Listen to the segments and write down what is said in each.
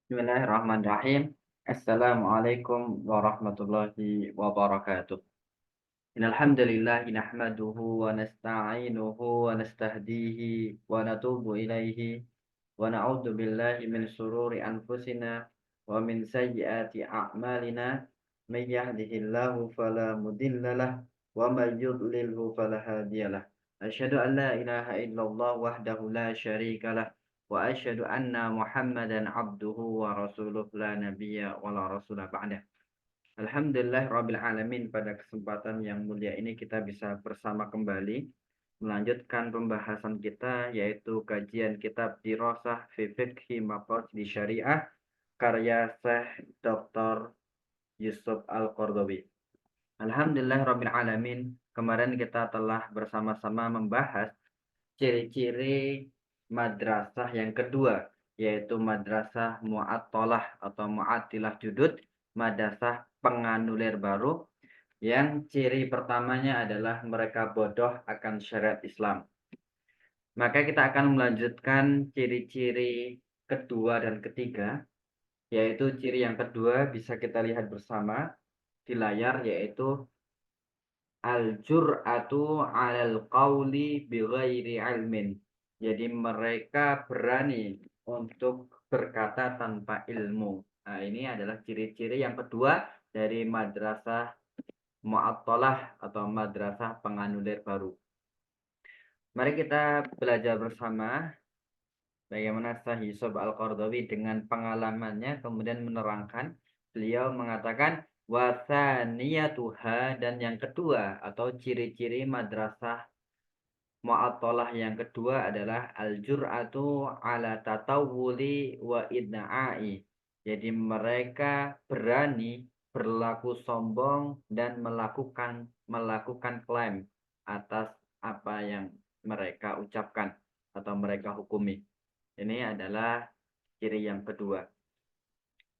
Bismillahirrahmanirrahim. Assalamualaikum warahmatullahi wabarakatuh. Innal hamdalillah nahmaduhu wa nasta'inuhu wa nastahdihi wa natubu ilaihi wa na'udzu billahi min sururi anfusina wa min sayyiati a'malina. May yahdihillahu fala mudhillalah wa may yudlilhu fala hadiyalah. Asyhadu an la ilaha illallah wahdahu la syarikalah wa asyhadu anna Muhammadan abduhu wa rasuluh la nabiyya wa la rasula ba'dah. Alhamdulillah rabbil alamin, pada kesempatan yang mulia ini kita bisa bersama kembali melanjutkan pembahasan kita, yaitu kajian kitab Dirasah fi Fiqhi Maqasid Syariah karya Syekh Dr. Yusuf Al-Qardawi. Alhamdulillah rabbil alamin, kemarin kita telah bersama-sama membahas ciri-ciri madrasah yang kedua, yaitu madrasah mu'attalah atau mu'attilah judud, madrasah penganulir baru, yang ciri pertamanya adalah mereka bodoh akan syariat Islam. Maka kita akan melanjutkan ciri-ciri kedua dan ketiga, yaitu ciri yang kedua bisa kita lihat bersama di layar, yaitu al-jur'atu 'alal qawli bighairi ilmin. Jadi mereka berani untuk berkata tanpa ilmu. Nah, ini adalah ciri-ciri yang kedua dari madrasah mu'attalah atau madrasah penganulir baru. Mari kita belajar bersama bagaimana Syekh Yusuf Al-Qardawi dengan pengalamannya kemudian menerangkan. Beliau mengatakan wasaniyatuha, dan yang kedua atau ciri-ciri madrasah mu'attalah yang kedua adalah al-jur'atu ala tatawuli wa idna'i. Jadi mereka berani berlaku sombong dan melakukan klaim atas apa yang mereka ucapkan atau mereka hukumi. Ini adalah ciri yang kedua.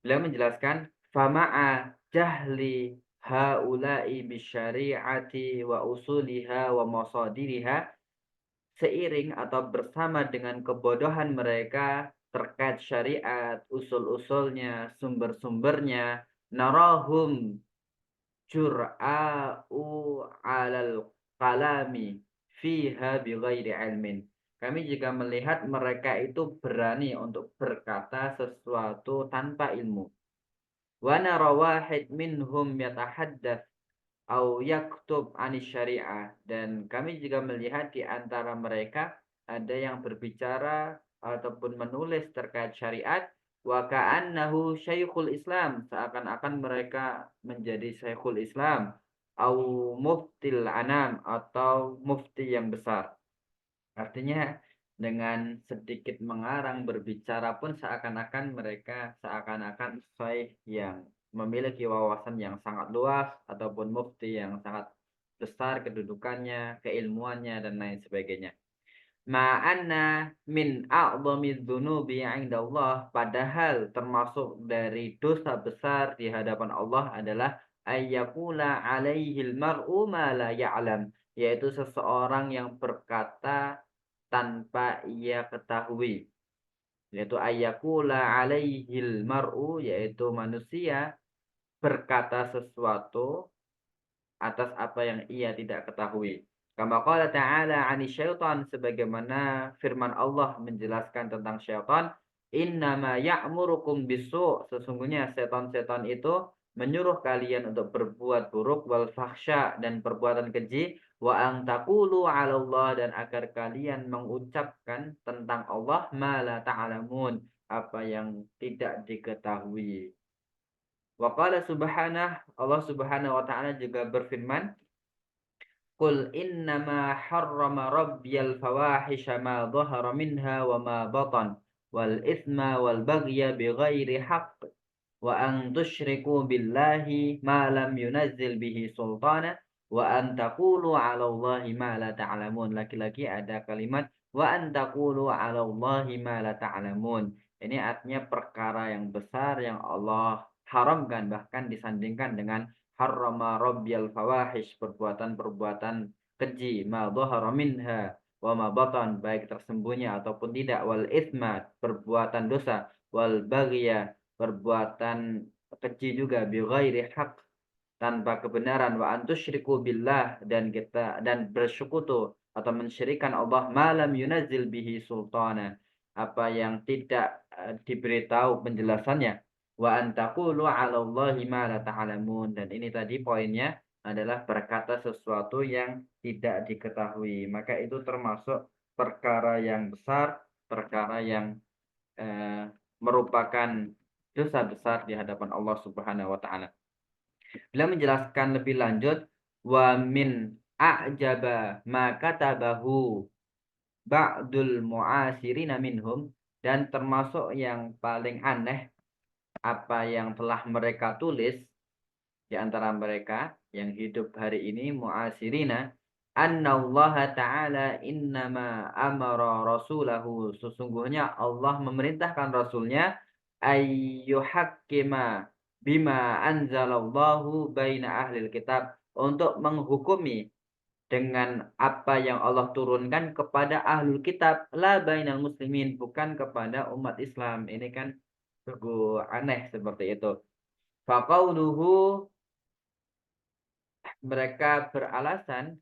Beliau menjelaskan fama'a jahli haula'i bisyari'ati wa usuliha wa masadiriha, seiring atau bersama dengan kebodohan mereka terkait syariat, usul-usulnya, sumber-sumbernya, narahum jur'a'u 'alal kalami fiha bighairi ilmin. Kami juga melihat mereka itu berani untuk berkata sesuatu tanpa ilmu. Wa nara wahid minhum yatahaddath au yaktub anis syariah, dan kami juga melihat di antara mereka ada yang berbicara ataupun menulis terkait syariat, wa ka'annahu syaikhul Islam, seakan-akan mereka menjadi syaikhul Islam, au muftil anam, atau mufti yang besar. Artinya dengan sedikit mengarang berbicara pun seakan-akan mereka seakan-akan syekh yang memiliki wawasan yang sangat luas ataupun mufti yang sangat besar kedudukannya, keilmuannya dan lain sebagainya. Ma'anna min a'dhamiz dzunubi 'indallah, padahal termasuk dari dosa besar di hadapan Allah adalah ayyaqula 'alaihil mar'u ma la ya'lam, yaitu seseorang yang berkata tanpa ia ketahui. Yaitu ayyaqula 'alaihil mar'u, yaitu manusia berkata sesuatu atas apa yang ia tidak ketahui. Kama qala ta'ala 'ani syaitan, sebagaimana firman Allah menjelaskan tentang syaitan, innama ya'murukum bisu', sesungguhnya setan-setan itu menyuruh kalian untuk berbuat buruk, wal fahsya, dan perbuatan keji, wa an taqulu 'ala Allah, dan agar kalian mengucapkan tentang Allah ma la ta'lamun, apa yang tidak diketahui. Wa qala subhanahu, Allah Subhanahu wa taala juga berfirman, qul innama harrama rabbiyal fawahisha ma dhahara minha wa ma batan wal itsma wal baghya bighairi haqq wa an tusyriku billahi ma lam yunazzil bihi sultana wa an taqulu 'ala Allahi ma la ta'lamun. Lagi-lagi ada kalimat wa an taqulu 'ala Allahi ma la ta'lamun. Ini artinya perkara yang besar yang Allah haramkan, bahkan disandingkan dengan harrama rabbiyal fawahish, perbuatan-perbuatan keji, ma dhahara minha wa ma batan, baik tersembunyi ataupun tidak, wal itsma, perbuatan dosa, wal baghya, perbuatan keji juga, bi ghairi haqq, tanpa kebenaran, wa antusyriku billah, dan bersekutu atau mensyirikan Allah malam yunazzil bihi sultana, apa yang tidak diberitahu penjelasannya, wa antaqulu 'ala Allahi ma la ta'lamun, dan ini tadi poinnya adalah berkata sesuatu yang tidak diketahui, maka itu termasuk perkara yang besar, perkara yang merupakan dosa besar di hadapan Allah Subhanahu wa taala. Beliau menjelaskan lebih lanjut, wa min a'jaba ma katabahu ba'dul mu'asirina minhum, dan termasuk yang paling aneh apa yang telah mereka tulis di antara mereka yang hidup hari ini, mu'asirina, annallaha ta'ala innama amara rasulahu, sesungguhnya Allah memerintahkan rasulnya ayyuhakkima bima anzalallahu baina ahlil kitab, untuk menghukumi dengan apa yang Allah turunkan kepada ahlul kitab, la bainal muslimin, bukan kepada umat Islam. Ini kan sungguh aneh seperti itu. Faqauluhu, mereka beralasan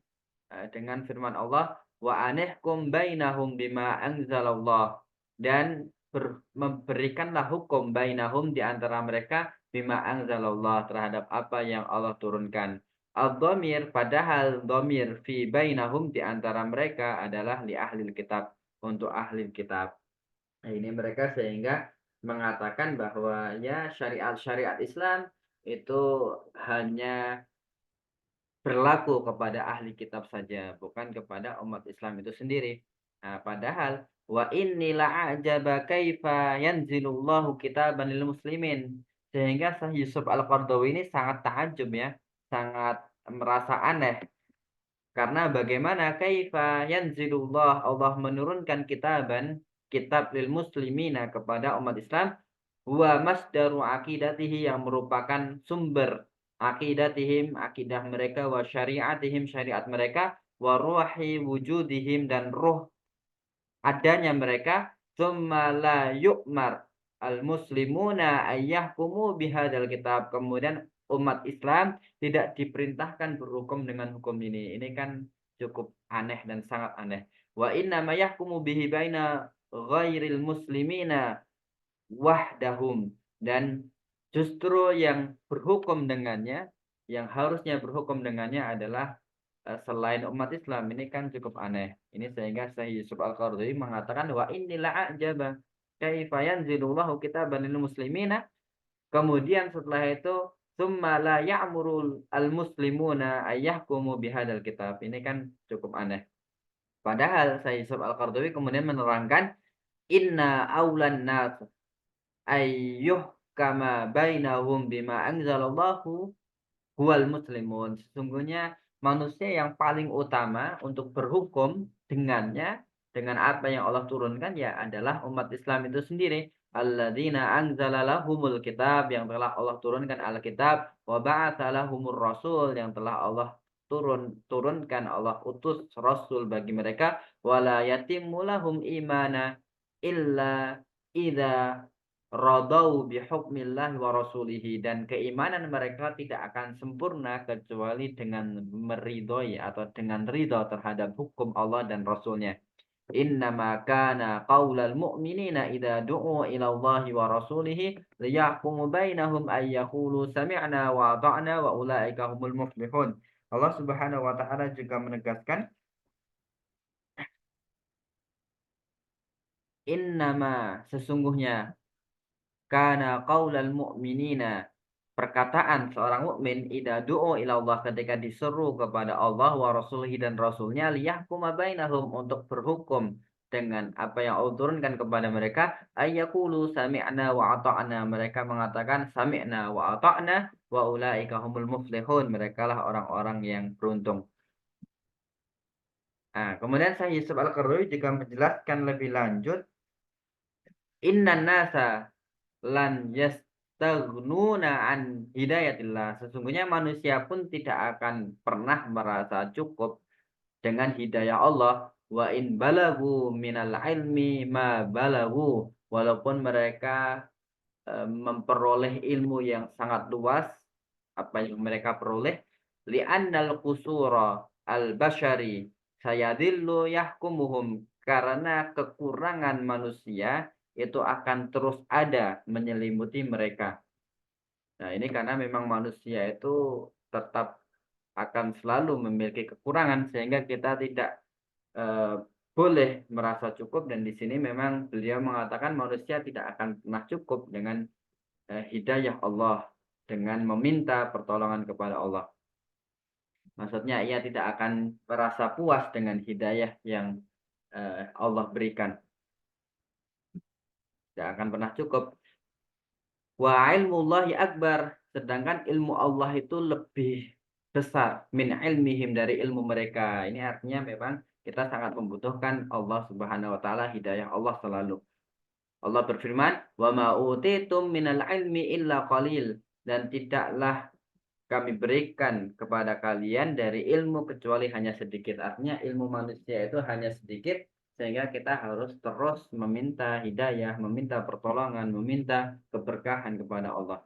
dengan firman Allah, wa anihkum bainahum bima anzalallah, dan memberikanlah hukum bainahum, di antara mereka, bima anzalallah, terhadap apa yang Allah turunkan. Ad-dhamir, padahal dhamir fi bainahum, di antara mereka, adalah li ahlil kitab, untuk ahli kitab. Nah, ini mereka sehingga mengatakan bahwa ya syariat-syariat Islam itu hanya berlaku kepada ahli kitab saja, bukan kepada umat Islam itu sendiri. Nah, padahal wa inni la'ajaba kaifa yanzilullahu kitaban lil muslimin. Sehingga Syekh Yusuf Al-Qaradawi ini sangat takjub ya, sangat merasa aneh, karena bagaimana kaifa yanzilullah, Allah menurunkan kitab lil muslimina, kepada umat Islam, huwa masdaru aqidatihi, yang merupakan sumber aqidatihim, akidah mereka, wa syariatihim, syariat mereka, wa ruhi wujudihim, dan ruh adanya mereka, tsumma la yu'mar al-muslimuna ayyahkumu bihadzal kitab, kemudian umat Islam tidak diperintahkan berhukum dengan hukum ini. Ini kan cukup aneh dan sangat aneh. Wa inna ma yahkumu bihi baina ghairil muslimina wahdahum, dan justru yang berhukum dengannya, yang harusnya berhukum dengannya adalah selain umat Islam. Ini kan cukup aneh. Ini sehingga Syekh Yusuf Al-Qaradawi mengatakan, wa inni la'ajaba kaifa yanzilullahu kitaban lil muslimina. Kemudian setelah itu, summa la ya'murul al-muslimuna ayyahkumu bihadzal kitab. Ini kan cukup aneh. Padahal Syekh Yusuf Al-Qaradawi kemudian menerangkan, inna aulan nas ayyuhkama bainahum bima anzalallahu huwal muslimun. Sesungguhnya manusia yang paling utama untuk berhukum dengannya, dengan apa yang Allah turunkan, ya adalah umat Islam itu sendiri. Alladzina anzala lahumul kitab, yang telah Allah turunkan Alkitab, wa ba'atsa lahumur rasul, yang telah Allah turunkan, Allah utus rasul bagi mereka, wala yatimmu lahum imana illa idza radau bihukmillahi wa rasulihi, dan keimanan mereka tidak akan sempurna kecuali dengan meridhoi atau dengan ridha terhadap hukum Allah dan Rasulnya. Innama kana qaulal mu'minina idza du'u ila Allahi wa rasulihi liyahkumu bainahum ay yaqulu sami'na wa ata'na wa ulaika humul muflihun. Allah Subhanahu wa taala juga menegaskan, innama, sesungguhnya, kana qaulal mu'minina, perkataan seorang mukmin, idza du'u ila Allah, ketika disuruh kepada Allah, wa rasulihi, dan rasulnya, liyahkuma bainahum, untuk berhukum dengan apa yang Allah turunkan kepada mereka, ayyaqulu sami'na wa ata'na, mereka mengatakan sami'na wa ata'na, wa ulaika humul muflihun, mereka lah orang-orang yang beruntung. Nah, kemudian Syekh Yusuf Al-Qaradawi juga menjelaskan lebih lanjut, innan nasa lan yastaghnuna an hidayatillah, sesungguhnya manusia pun tidak akan pernah merasa cukup dengan hidayah Allah, wa in balagu minal ilmi ma balagu, walaupun mereka memperoleh ilmu yang sangat luas, apa yang mereka peroleh, li'annal qusura al-bashari sayadillu yahkumuhum, karena kekurangan manusia itu akan terus ada menyelimuti mereka. Nah, ini karena memang manusia itu tetap akan selalu memiliki kekurangan sehingga kita tidak eee, boleh merasa cukup, dan di sini memang beliau mengatakan manusia tidak akan pernah cukup dengan hidayah Allah, dengan meminta pertolongan kepada Allah. Maksudnya ia tidak akan merasa puas dengan hidayah yang Allah berikan, tidak akan pernah cukup. Wa ilmullahi akbar, sedangkan ilmu Allah itu lebih besar min ilmihim, dari ilmu mereka. Ini artinya memang kita sangat membutuhkan Allah Subhanahu wa taala, hidayah Allah selalu. Allah berfirman, "Wa ma utitum minal ilmi illa qalil." Dan tidaklah kami berikan kepada kalian dari ilmu kecuali hanya sedikit. Artinya ilmu manusia itu hanya sedikit, sehingga kita harus terus meminta hidayah, meminta pertolongan, meminta keberkahan kepada Allah.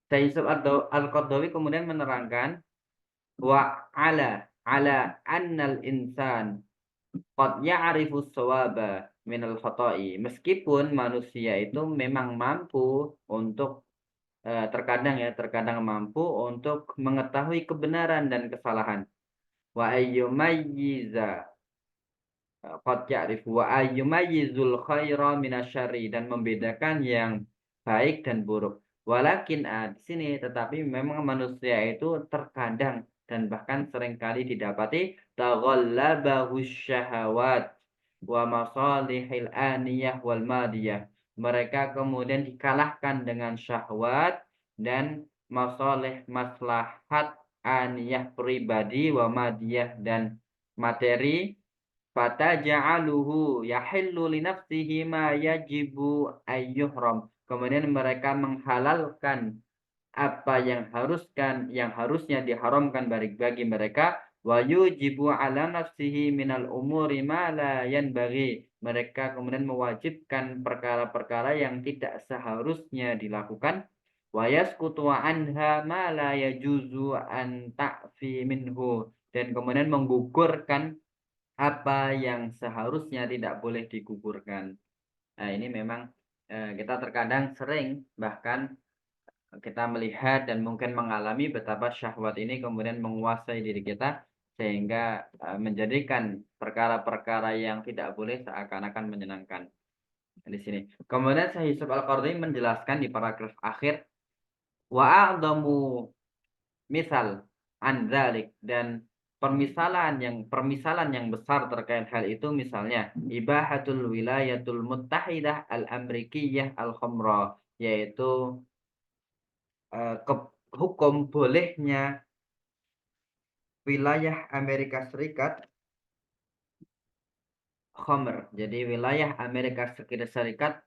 Syekh Yusuf Al-Qaradawi kemudian menerangkan, wa ala annal insan qad ya'rifu shawaba minal khata'i. Meskipun manusia itu memang mampu untuk terkadang mampu untuk mengetahui kebenaran dan kesalahan. Wa ayyumayyiza qad ya'rifu wa ayyumayyizul khaira minasyarri, dan membedakan yang baik dan buruk. Walakin di sini tetapi memang manusia itu terkadang dan bahkan seringkali didapati taghallabahu syahawat wa masalihil aniyah wal madiyah. Mereka kemudian dikalahkan dengan syahwat dan masalih maslahat aniyah pribadi wa madiyah dan materi. Fataj'aluhu yahillu li nafsihi ma yajibu ayyuhram. Kemudian mereka menghalalkan apa yang harusnya diharamkan bagi mereka, wa yujibu ala nafsihi minal umuri ma la yanbaghi. Mereka kemudian mewajibkan perkara-perkara yang tidak seharusnya dilakukan, wa yasqutu anha ma la yajuzu an ta'fi minhu, dan kemudian menggugurkan apa yang seharusnya tidak boleh digugurkan. Nah, ini memang kita terkadang sering bahkan kita melihat dan mungkin mengalami betapa syahwat ini kemudian menguasai diri kita sehingga menjadikan perkara-perkara yang tidak boleh seakan-akan menyenangkan di sini. Kemudian Syekh Yusuf Al-Qaradawi menjelaskan di paragraf akhir, wa a'dhamu misal an dzalik, dan permisalan yang besar terkait hal itu misalnya ibahatul wilayatul muttahidah al-amrikiyah al-khamra, yaitu kep hukum bolehnya wilayah Amerika Serikat khamr. Jadi wilayah Amerika Serikat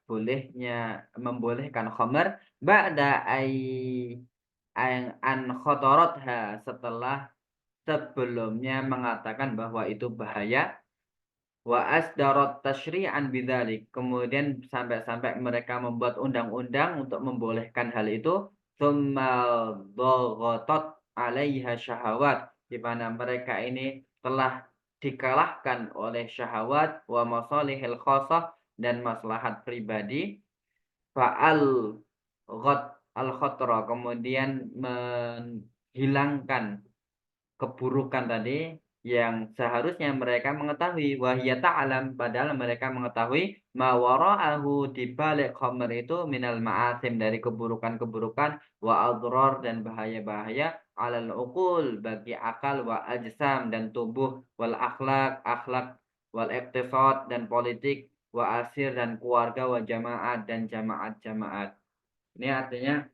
membolehkan khamr ba'da an khotorotha, setelah sebelumnya mengatakan bahwa itu bahaya. Wa asdarat tasyri'an bidzalik, kemudian sampai-sampai mereka membuat undang-undang untuk membolehkan hal itu. Tsumma dhaghatat 'alaiha syahawat, di mana mereka ini telah dikalahkan oleh syahwat, wa masalihil khassah, dan maslahat pribadi. Fa'al ghat al-khatra, kemudian menghilangkan keburukan tadi yang seharusnya mereka mengetahui, wa hiya ta'lam, padahal mereka mengetahui ma wara'ahu, di balik khamr itu minal ma'asim, dari keburukan-keburukan, wa adrar, dan bahaya-bahaya, 'alal uqul, bagi akal, wa ajsam, dan tubuh, wal akhlak, wal iqtisad, dan politik, wa asir, dan keluarga, wa jama'at, dan jamaat-jamaat. Ini artinya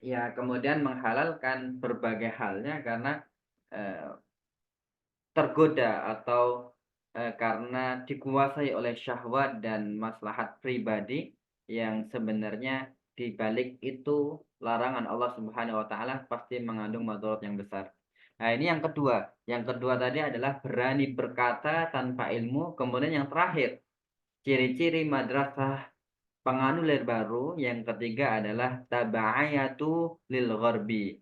ya kemudian menghalalkan berbagai halnya karena eh, tergoda atau karena dikuasai oleh syahwat dan maslahat pribadi yang sebenarnya di balik itu larangan Allah Subhanahu wa taala pasti mengandung madarat yang besar. Nah, ini yang kedua. Yang kedua tadi adalah berani berkata tanpa ilmu. Kemudian yang terakhir, ciri-ciri madrasah penganulir baru. Yang ketiga adalah taba'iyatu lil gharbi,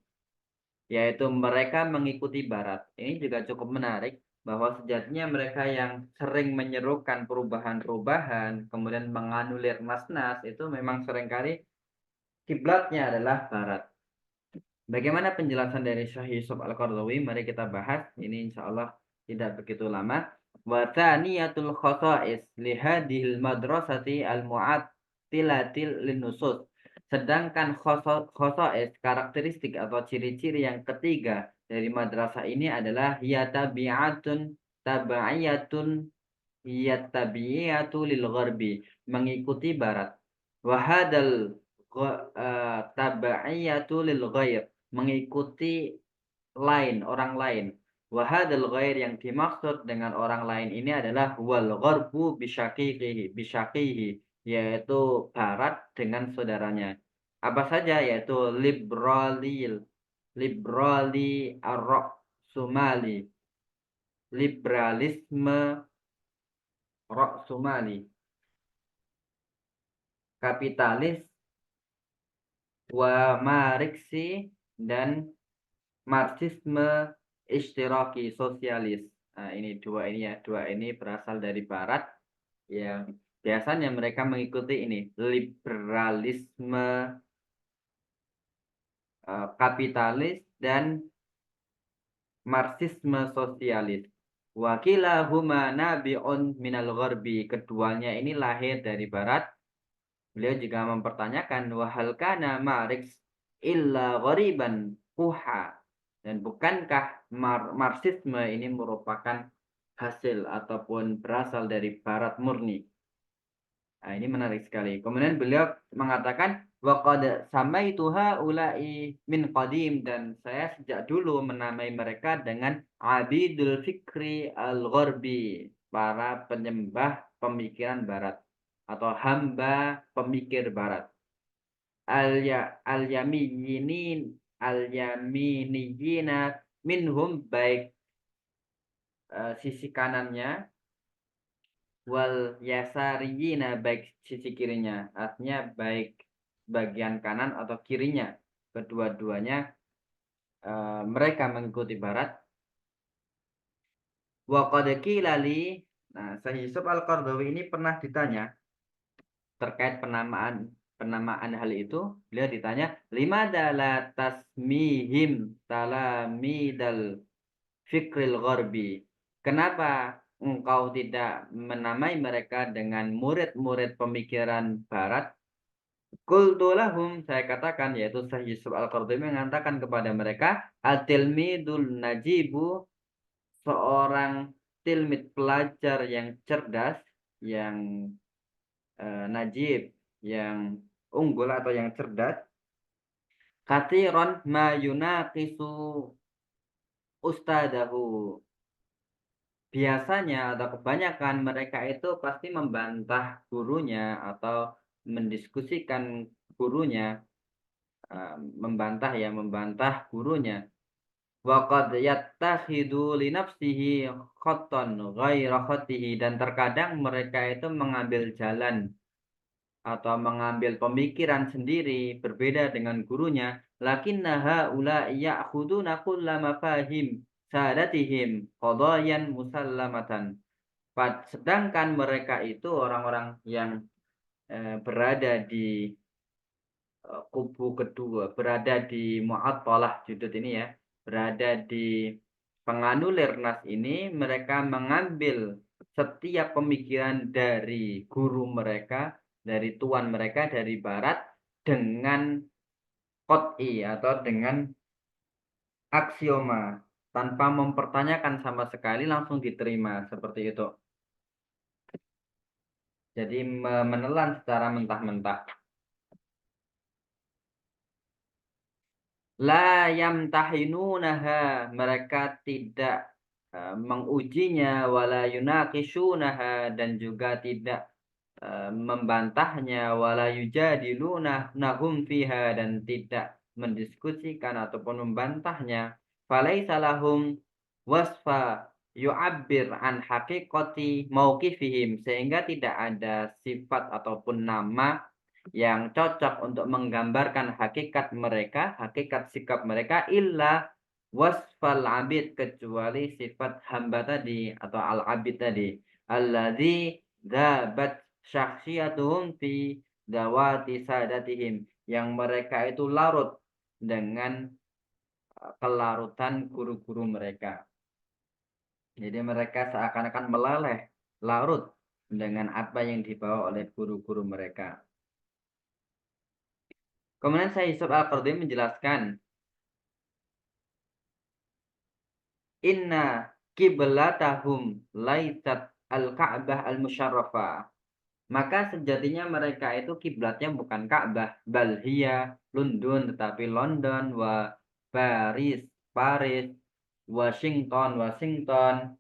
yaitu mereka mengikuti barat. Ini juga cukup menarik bahwa sejatinya mereka yang sering menyerukan perubahan-perubahan, kemudian menganulir nas-nas itu memang seringkali kiblatnya adalah barat. Bagaimana penjelasan dari Syekh Yusuf Al-Qaradawi? Mari kita bahas. Ini insya Allah tidak begitu lama. Wa thaniyatul khosa'is lihadihil madrasati al-mu'attilatil linusus. Sedangkan khosa'is, karakteristik atau ciri-ciri yang ketiga dari madrasah ini adalah hiya tabi'atun taba'iyatun hiya tabi'iyatu lil gharbi, mengikuti barat. Wa hadal taba'iyatu lil ghair, mengikuti lain, orang lain. Wahadal ghair, yang dimaksud dengan orang lain ini adalah wal gharbu bisyaqihi, yaitu barat dengan saudaranya. Apa saja? Yaitu liberali ar-ra'sumali, liberalisme ra'sumali, kapitalis, wa mariksi, dan Marxisme ishtiraki, sosialis. Nah, ini dua ini berasal dari barat yang biasanya mereka mengikuti ini liberalisme, kapitalis, dan Marxisme sosialis. Wakilahuma nabi'un minal gharbi, keduanya ini lahir dari barat. Beliau juga mempertanyakan wahal kana Marx illa ghariban puha, dan bukankah Marxisme ini merupakan hasil ataupun berasal dari barat murni. Nah, ini menarik sekali. Kemudian beliau mengatakan waqad samaituha ulai min qadim, dan saya sejak dulu menamai mereka dengan abidul fikri al-gharbi, para penyembah pemikiran barat atau hamba pemikir barat. Al-yaminiyina minhum, baik sisi kanannya, wal yasariyina, baik sisi kirinya. Artinya baik bagian kanan atau kirinya, kedua-duanya mereka mengikuti barat. Wa qad qila li, nah Syekh Yusuf Al-Qaradawi ini pernah ditanya terkait penamaan hal itu. Beliau ditanya, limada la tasmihim talamidal fikril gharbi, kenapa engkau tidak menamai mereka dengan murid-murid pemikiran barat? Qultu lahum, saya katakan, yaitu Syekh Yusuf Al-Qaradawi mengatakan kepada mereka, at-tilmidul najibu, seorang tilmid, pelajar yang cerdas, yang najib, yang unggul atau yang cerdas, katsiran ma yunaqisu ustadahu, biasanya atau kebanyakan mereka itu pasti membantah gurunya atau mendiskusikan gurunya, membantah gurunya. Wa qad yattakhidu li nafsihi khattan ghaira khattihi, dan terkadang mereka itu mengambil jalan atau mengambil pemikiran sendiri berbeda dengan gurunya. Lakinna haula ya'khuduna kulla mafahim sadatihim qadayan musallamatan. Sedangkan mereka itu orang-orang yang berada di kubu kedua, berada di Mu'attalah judud ini ya, berada di penganulir nas ini, mereka mengambil setiap pemikiran dari guru mereka, dari tuan mereka, dari barat, dengan qot'i atau dengan aksioma, tanpa mempertanyakan sama sekali, langsung diterima seperti itu. Jadi menelan secara mentah-mentah. La yamtahinunaha, mereka tidak mengujinya, wala yunaqishunaha, dan juga tidak membantahnya, wala yujadilunahum fiha, dan tidak mendiskusikan ataupun membantahnya. Falaisa lahum wasfa yu'abbir an haqiqati mauqifihim, sehingga tidak ada sifat ataupun nama yang cocok untuk menggambarkan hakikat mereka, hakikat sikap mereka illa wasfal abid, kecuali sifat hamba tadi atau al-abid tadi. Alladzi dzabat syakhsiyatuhum fi dawati sadatihim, yang mereka itu larut dengan kelarutan guru-guru mereka. Jadi mereka seakan-akan meleleh, larut dengan apa yang dibawa oleh guru-guru mereka. Kemudian Syekh Yusuf Al-Qaradawi menjelaskan, inna qiblatahum laisat al-Ka'bah al-musyarrafah. Maka sejatinya mereka itu kiblatnya bukan Ka'bah, bal hiya London, tetapi London, wa Paris, Paris, Washington, Washington,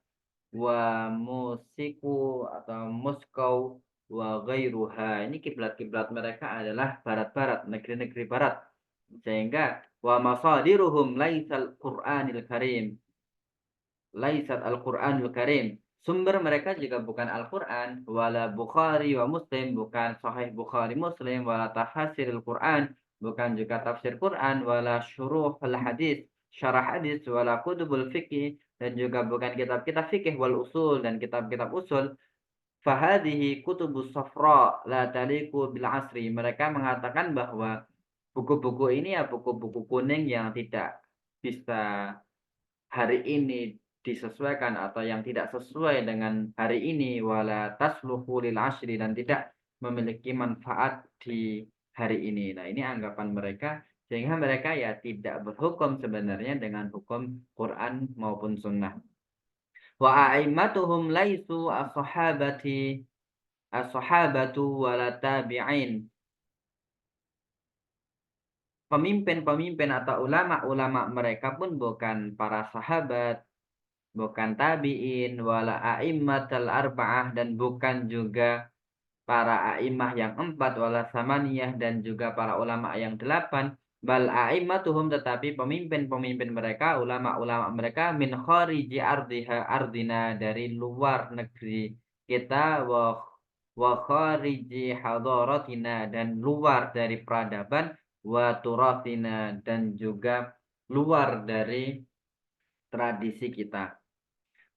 wa Musiku atau Moskow, wa ghairuha. Ini kiblat-kiblat mereka adalah barat-barat, negeri-negeri barat. Sehingga wa masadiruhum laisal Qur'anil Karim. Laisat Al-Qur'anul Karim. Sumber mereka juga bukan Al-Quran, wala Bukhari wa Muslim, bukan Sahih Bukhari Muslim, wala tafsirul Quran, bukan juga tafsir Quran, wala syuruh al-hadis, syarah hadis, wala kutubul fikih, dan juga bukan kitab-kitab fikih wal usul dan kitab-kitab usul. Fahadihi kutubus safra la taliku bil asri. Mereka mengatakan bahwa buku-buku ini ya buku-buku kuning yang tidak bisa hari ini disesuaikan atau yang tidak sesuai dengan hari ini, wala tasluhu lil asri, dan tidak memiliki manfaat di hari ini. Nah, ini anggapan mereka, sehingga mereka ya tidak berhukum sebenarnya dengan hukum Quran maupun sunnah. Wa a'immatuhum laisu as-sahabatu wala tabi'in. Pemimpin-pemimpin atau ulama-ulama mereka pun bukan para sahabat, bukan tabi'in, wala a'immatal arba'ah, dan bukan juga para a'immah yang 4, wala samaniyah, dan juga para ulama yang 8. Bal a'immatuhum, tetapi pemimpin-pemimpin mereka, ulama-ulama mereka, min khariji ardina, dari luar negeri kita, wa khariji hadaratina, dan luar dari peradaban, wa turathina, dan juga luar dari tradisi kita.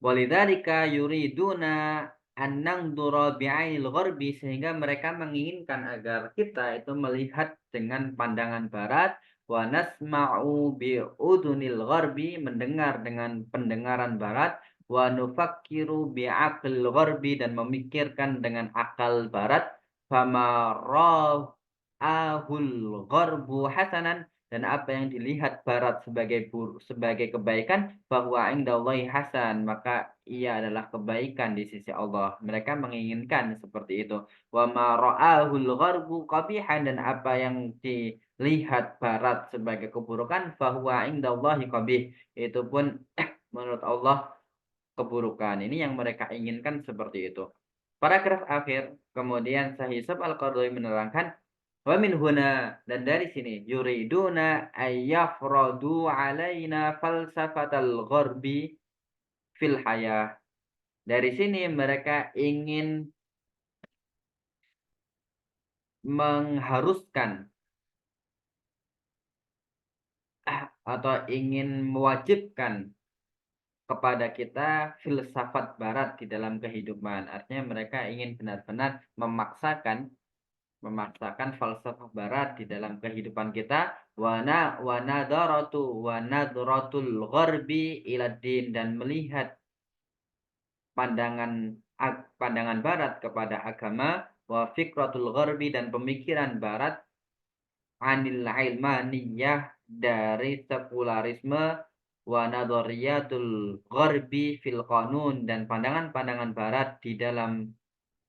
Walidzalika yuriduna an nangdura bi'ainil gharbi, sehingga mereka menginginkan agar kita itu melihat dengan pandangan barat, wa nasma'u bi'udunil gharbi, mendengar dengan pendengaran barat, wa nufakkiru bi'aqlil gharbi, dan memikirkan dengan akal barat, fama ra'ahul gharbu hasanan, dan apa yang dilihat barat sebagai kebaikan, bahwa indallahi hasan, maka ia adalah kebaikan di sisi Allah. Mereka menginginkan seperti itu. Wa ma ra'ahul gharbu qabihan, dan apa yang dilihat barat sebagai keburukan, bahwa indallahi qabih, itu pun menurut Allah keburukan. Ini yang mereka inginkan seperti itu. Paragraf akhir, kemudian Syekh Yusuf Al-Qaradawi menerangkan, wa min huna, dan dari sini, yuriduna ayyafradu alaina falsafatal gharbi fil hayah. Dari sini mereka ingin mengharuskan atau ingin mewajibkan kepada kita filsafat barat di dalam kehidupan. Artinya mereka ingin benar-benar memaksakan falsafah barat di dalam kehidupan kita, wa nadratul gharbi ila din, dan melihat pandangan barat kepada agama, wa fikratul gharbi, dan pemikiran barat, anil ilmaniyah, dari sekularisme, wa nadhariyatul gharbi fil qanun, dan pandangan-pandangan barat di dalam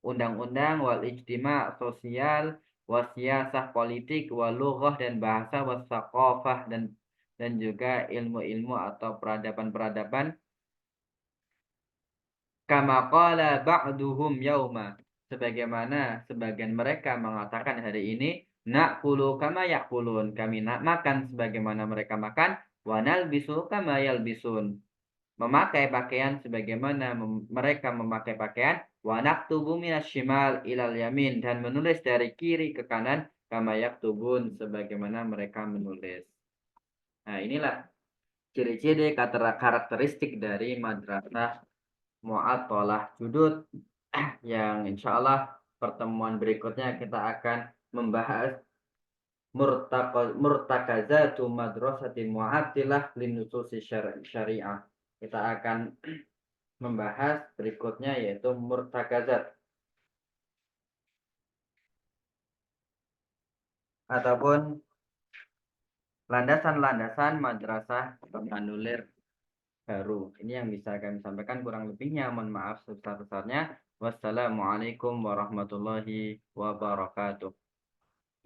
undang-undang, wal ijtima' sosial, wa siyasah politik, wa lughah, dan bahasa, wa saqafah, dan juga ilmu-ilmu atau peradaban-peradaban. Kama qala ba'duhum yauma, sebagaimana sebagian mereka mengatakan hari ini, na'kulu kama ya'kulun, kami nak makan sebagaimana mereka makan, wa nalbisu kama yalbisun, memakai pakaian sebagaimana mereka memakai pakaian, Wa naktubu minasyimal ilal yamin dan menulis dari kiri ke kanan kama yaktubun sebagaimana mereka menulis. Nah, inilah ciri-ciri karakteristik dari madrasah Mu'athalah Judud yang insyaallah pertemuan berikutnya kita akan membahas murtakazatu madrasati mu'attilah linususi syariah. Kita akan membahas berikutnya yaitu murtakazat ataupun landasan-landasan madrasah penulir baru. Ini yang bisa kami sampaikan, kurang lebihnya mohon maaf sebesar-besarnya. Wassalamualaikum warahmatullahi wabarakatuh.